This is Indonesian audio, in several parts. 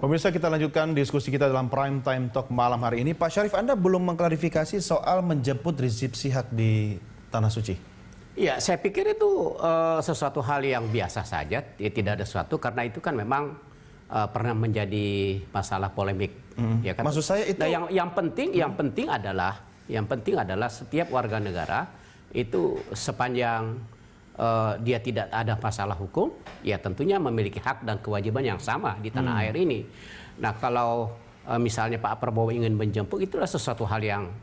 Pemirsa, kita lanjutkan diskusi kita dalam Prime Time Talk malam hari ini. Pak Syarif, Anda belum mengklarifikasi soal menjemput Rizik Syihab di Tanah Suci. Ya, saya pikir itu sesuatu hal yang biasa saja, ya, tidak ada sesuatu, karena itu kan memang pernah menjadi masalah polemik. Ya kan? Maksud saya itu. Nah, yang penting adalah setiap warga negara itu sepanjang dia tidak ada masalah hukum, ya tentunya memiliki hak dan kewajiban yang sama di tanah air ini. Nah, kalau misalnya Pak Prabowo ingin menjemput, itulah sesuatu yang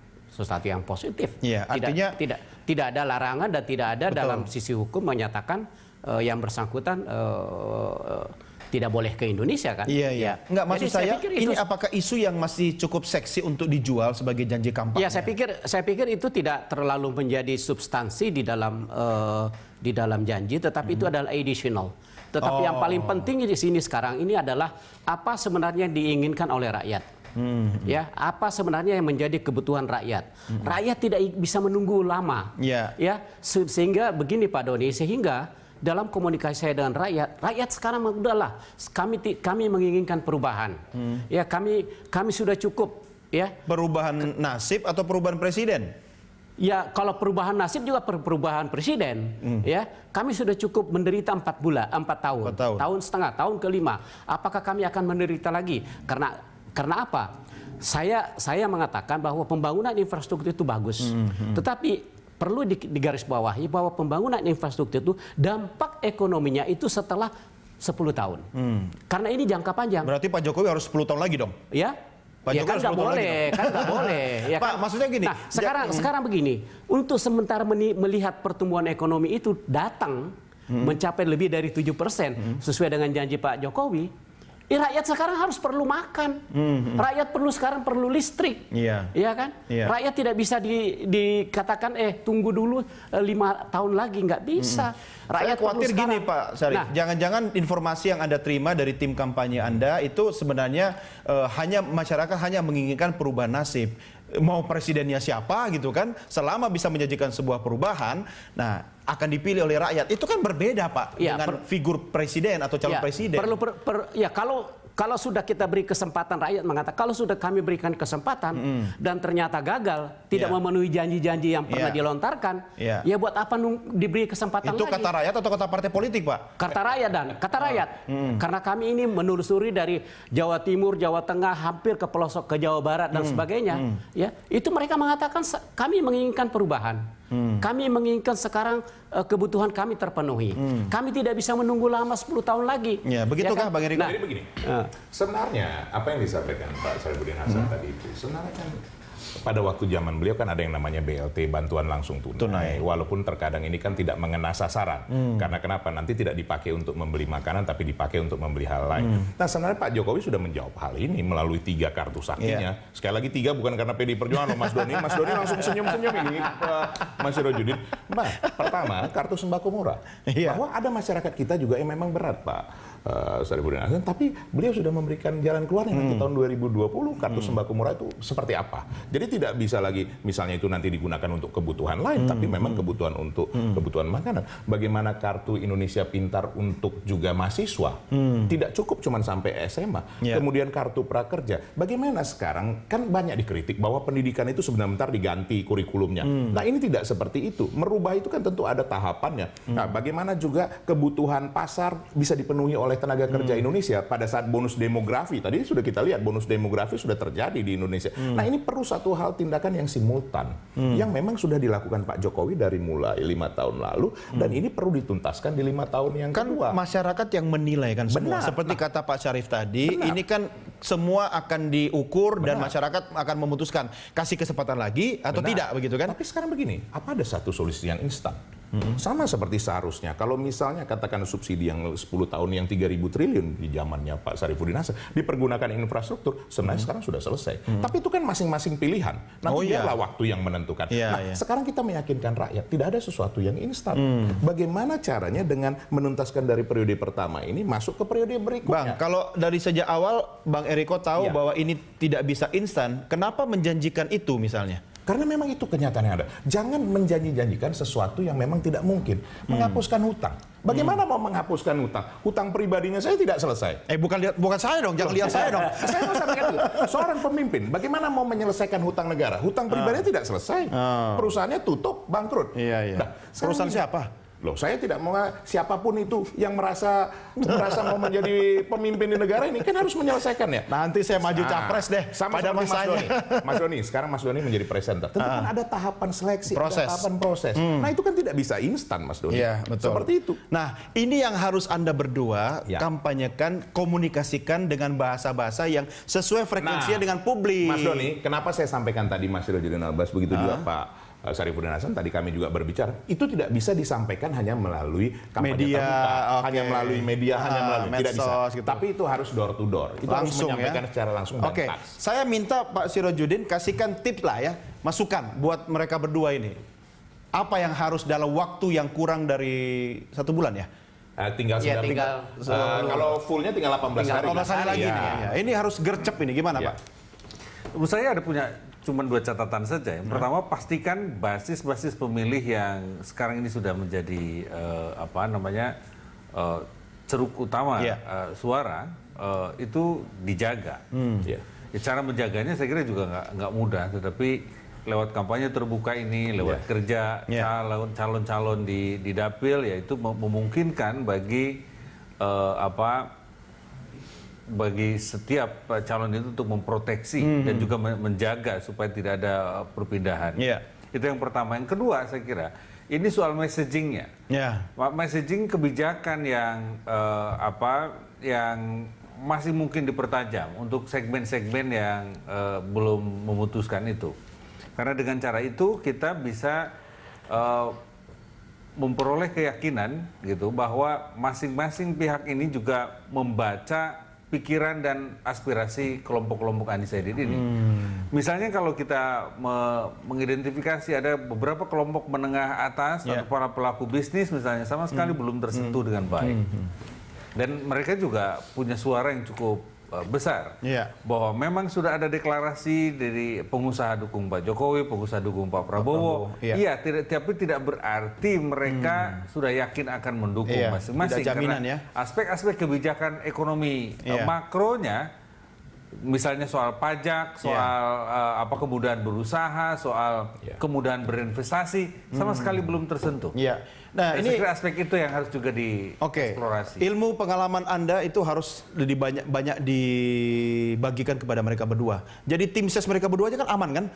positif. Ya, artinya tidak ada larangan dan tidak ada dalam sisi hukum menyatakan yang bersangkutan tidak boleh ke Indonesia, kan? Iya. Enggak, maksud saya ini apakah isu yang masih cukup seksi untuk dijual sebagai janji kampanye? Ya, saya pikir itu tidak terlalu menjadi substansi di dalam janji, tetapi itu adalah additional. Tetapi yang paling penting di sini sekarang ini adalah apa sebenarnya diinginkan oleh rakyat. Ya, apa sebenarnya yang menjadi kebutuhan rakyat? Rakyat tidak bisa menunggu lama. Ya, sehingga begini Pak Doni, sehingga dalam komunikasi saya dengan rakyat sekarang udahlah, kami menginginkan perubahan. Ya, kami sudah cukup, ya. Perubahan nasib atau perubahan presiden? Ya, kalau perubahan nasib juga perubahan presiden. Ya, kami sudah cukup menderita 4 tahun. Tahun setengah, tahun kelima. Apakah kami akan menderita lagi? Karena apa? Saya mengatakan bahwa pembangunan infrastruktur itu bagus. Tetapi perlu digarisbawahi bahwa pembangunan infrastruktur itu dampak ekonominya itu setelah 10 tahun. Karena ini jangka panjang. Berarti Pak Jokowi harus 10 tahun lagi dong? Ya. Pak Jokowi kan nggak boleh. Ya, Pak, maksudnya gini. Nah, sekarang begini, untuk sementara melihat pertumbuhan ekonomi itu datang mencapai lebih dari 7% sesuai dengan janji Pak Jokowi. Rakyat sekarang perlu makan, rakyat sekarang perlu listrik, iya kan? Rakyat tidak bisa dikatakan tunggu dulu 5 tahun lagi, nggak bisa. Rakyat khawatir gini Pak Syarif, jangan-jangan informasi yang Anda terima dari tim kampanye Anda itu sebenarnya masyarakat hanya menginginkan perubahan nasib. Mau presidennya siapa gitu kan, selama bisa menjanjikan sebuah perubahan, nah akan dipilih oleh rakyat. Itu kan berbeda Pak dengan figur presiden atau calon presiden. Kalau sudah kita beri kesempatan, rakyat mengatakan kalau sudah kami berikan kesempatan dan ternyata gagal, tidak memenuhi janji-janji yang pernah dilontarkan, ya buat apa diberi kesempatan itu lagi? Itu kata rakyat atau kata partai politik Pak? Kata rakyat. Karena kami ini menelusuri dari Jawa Timur, Jawa Tengah, hampir ke pelosok ke Jawa Barat dan sebagainya. Ya, itu mereka mengatakan kami menginginkan perubahan. Kami menginginkan sekarang kebutuhan kami terpenuhi. Kami tidak bisa menunggu lama 10 tahun lagi. Ya, begitukah Bang Eriko? Jadi begini, sebenarnya apa yang disampaikan Pak Syarifudin Hasan tadi itu sebenarnya kan pada waktu zaman beliau kan ada yang namanya BLT, bantuan langsung tunai. Walaupun terkadang ini kan tidak mengena sasaran. Karena kenapa? Nanti tidak dipakai untuk membeli makanan, tapi dipakai untuk membeli hal lain. Nah, sebenarnya Pak Jokowi sudah menjawab hal ini melalui 3 kartu saktinya. Sekali lagi 3 bukan karena PD Perjuangan, Mas Doni. Mas Doni langsung senyum-senyum ini, Mas Sirojudin. Pertama, kartu sembako murah. Bahwa ada masyarakat kita juga yang memang berat, Pak Syarifudin Hasan, tapi beliau sudah memberikan jalan keluarnya nanti tahun 2020 kartu sembako murah itu seperti apa. Jadi tidak bisa lagi misalnya itu nanti digunakan untuk kebutuhan lain, tapi memang kebutuhan untuk kebutuhan makanan. Bagaimana kartu Indonesia Pintar untuk juga mahasiswa, tidak cukup cuma sampai SMA. Kemudian kartu prakerja. Bagaimana sekarang kan banyak dikritik bahwa pendidikan itu sebentar diganti kurikulumnya. Nah, ini tidak seperti itu. Merubah itu kan tentu ada tahapannya. Nah, bagaimana juga kebutuhan pasar bisa dipenuhi oleh tenaga kerja Indonesia pada saat bonus demografi. Tadi sudah kita lihat bonus demografi sudah terjadi di Indonesia. Nah, ini perlu satu hal tindakan yang simultan yang memang sudah dilakukan Pak Jokowi dari mulai 5 tahun lalu dan ini perlu dituntaskan di 5 tahun yang kedua. Masyarakat yang menilai kan semua. Seperti kata Pak Syarif tadi, ini kan semua akan diukur dan masyarakat akan memutuskan kasih kesempatan lagi atau tidak, begitu kan? Tapi sekarang begini, apa ada satu solusi yang instan? Sama seperti seharusnya kalau misalnya katakan subsidi yang 10 tahun yang 3.000 triliun di zamannya Pak Syarifudin Hasan dipergunakan infrastruktur, sebenarnya sekarang sudah selesai. Tapi itu kan masing-masing pilihan. Nanti biarlah waktu yang menentukan. Sekarang kita meyakinkan rakyat tidak ada sesuatu yang instan. Bagaimana caranya dengan menuntaskan dari periode pertama ini masuk ke periode berikutnya? Bang, kalau dari sejak awal Bang Eriko tahu bahwa ini tidak bisa instan, kenapa menjanjikan itu misalnya? Karena memang itu kenyataan yang ada. Jangan menjanji-janjikan sesuatu yang memang tidak mungkin. Menghapuskan hutang. Bagaimana mau menghapuskan hutang? Hutang pribadinya saya tidak selesai. Bukan saya dong, jangan lihat saya dong. Saya mau sampaikan dulu. Seorang pemimpin, bagaimana mau menyelesaikan hutang negara? Hutang pribadinya tidak selesai. Perusahaannya tutup, bangkrut. Iya. Nah, perusahaan siapa? Loh, saya tidak mau siapapun itu yang merasa mau menjadi pemimpin di negara ini kan harus menyelesaikan ya. Nanti saya maju capres deh sama pada masanya. Mas Doni, sekarang Mas Doni menjadi presenter. Tentu kan ada tahapan seleksi, proses. ada tahapan proses. Nah, itu kan tidak bisa instan, Mas Doni. Iya, betul. Seperti itu. Nah, ini yang harus Anda berdua kampanyekan, komunikasikan dengan bahasa-bahasa yang sesuai frekuensinya dengan publik. Mas Doni, kenapa saya sampaikan tadi Mas Sirojudin Albas, begitu juga Pak Syarifudin Hasan, tadi kami juga berbicara, itu tidak bisa disampaikan hanya melalui kampanye media, terbuka, hanya melalui media, hanya melalui medsos, tidak bisa. Gitu. Tapi itu harus door to door. Itu langsung, harus menyampaikan secara langsung dan Oke, pas. saya minta Pak Sirojudin kasihkan tips lah ya, masukan buat mereka berdua ini. Apa yang harus dalam waktu yang kurang dari 1 bulan ya? Tinggal kalau fullnya tinggal 18 hari. 18 hari lagi nih. Ya. Ini harus gercep ini, gimana Pak? Menurut saya ada punya cuma 2 catatan saja. Yang pertama, pastikan basis-basis pemilih yang sekarang ini sudah menjadi ceruk utama suara itu dijaga. Cara menjaganya saya kira juga nggak mudah, tetapi lewat kampanye terbuka ini, lewat kerja calon-calon di dapil, yaitu memungkinkan bagi bagi setiap calon itu untuk memproteksi dan juga menjaga supaya tidak ada perpindahan. Itu yang pertama. Yang kedua, saya kira ini soal messagingnya. Messaging kebijakan yang yang masih mungkin dipertajam untuk segmen-segmen yang belum memutuskan itu. Karena dengan cara itu kita bisa memperoleh keyakinan gitu bahwa masing-masing pihak ini juga membaca pikiran dan aspirasi kelompok-kelompok undecided ini. Misalnya kalau kita mengidentifikasi ada beberapa kelompok menengah atas atau para pelaku bisnis misalnya sama sekali belum tersentuh dengan baik. Dan mereka juga punya suara yang cukup besar. Bahwa memang sudah ada deklarasi dari pengusaha dukung Pak Jokowi, pengusaha dukung Pak Prabowo. Tapi tidak berarti mereka sudah yakin akan mendukung masing-masing. Karena aspek-aspek kebijakan ekonomi makronya, misalnya soal pajak, soal kemudahan berusaha, soal kemudahan berinvestasi, sama sekali belum tersentuh. Nah, ini aspek itu yang harus juga dieksplorasi. Ilmu pengalaman Anda itu harus lebih banyak dibagikan kepada mereka berdua. Jadi tim ses mereka berdua aja kan aman kan?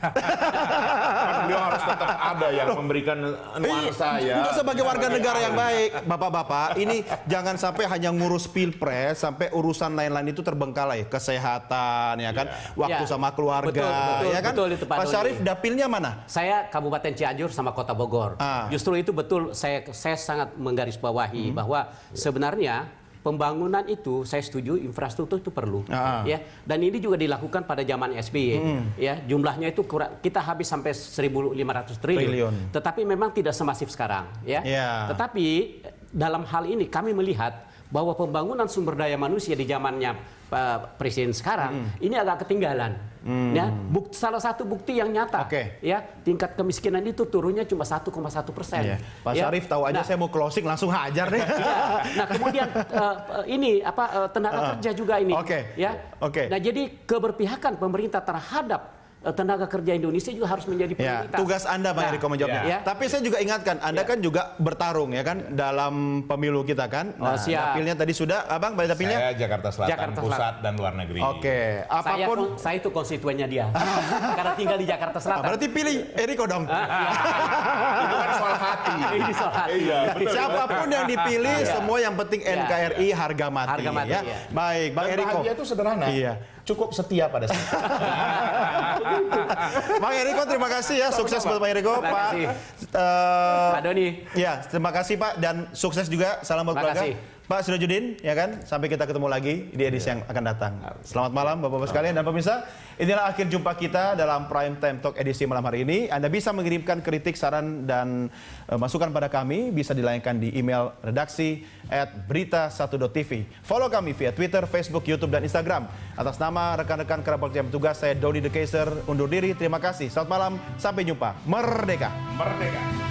Beliau harus tetap ada yang memberikan nuansa ya. Untuk sebagai warga negara yang baik, bapak-bapak, ini jangan sampai hanya ngurus pilpres, sampai urusan lain-lain itu terbengkalai, kesehatan, ya kan, waktu sama keluarga, ya kan. Betul, itu, Pak Pak Syarif, dapilnya mana? Saya Kabupaten Cianjur sama Kota Bogor. Justru itu betul, saya sangat menggarisbawahi bahwa sebenarnya pembangunan itu saya setuju, infrastruktur itu perlu, ya. Dan ini juga dilakukan pada zaman SBY, ya. Jumlahnya itu kita habis sampai 1.500 triliun. Tetapi memang tidak semasif sekarang, ya. Tetapi dalam hal ini kami melihat bahwa pembangunan sumber daya manusia di zamannya Presiden sekarang ini agak ketinggalan. Ya, salah satu bukti yang nyata, ya, tingkat kemiskinan itu turunnya cuma 1,1%. Pak Syarif tahu aja saya mau closing langsung hajar nih. Nah, kemudian ini tenaga kerja juga ini, ya. Nah, jadi keberpihakan pemerintah terhadap tenaga kerja Indonesia juga harus menjadi prioritas. Tugas Anda, Bang Eriko, menjawabnya. Tapi saya juga ingatkan, Anda kan juga bertarung, ya kan, dalam pemilu kita kan. Nah, dapilnya tadi sudah, Abang, dapilnya? Saya Jakarta Selatan, Pusat dan Luar Negeri. Apapun. Saya itu konstituennya dia, karena tinggal di Jakarta Selatan. Berarti pilih Eriko dong. Itu kan soal hati. Ini soal hati. Siapapun yang dipilih, semua yang penting NKRI harga mati. Ya. Baik, Bang Eriko. Bahagia itu sederhana. Cukup setia pada saya. Bang Eriko, terima kasih ya. Sukses buat Bang Eriko, Pak Doni. Ya, terima kasih Pak, dan sukses juga. Salam buat keluarga. Pak Sirajuddin, ya kan? Sampai kita ketemu lagi di edisi yang akan datang. Selamat malam Bapak-Bapak sekalian dan pemirsa. Inilah akhir jumpa kita dalam Prime Time Talk edisi malam hari ini. Anda bisa mengirimkan kritik, saran, dan masukan pada kami. Bisa dilayangkan di email redaksi@berita1.tv. Follow kami via Twitter, Facebook, YouTube, dan Instagram. Atas nama rekan-rekan kerabat kerja petugas, saya Dodi The Kaiser undur diri. Terima kasih. Selamat malam. Sampai jumpa. Merdeka. Merdeka.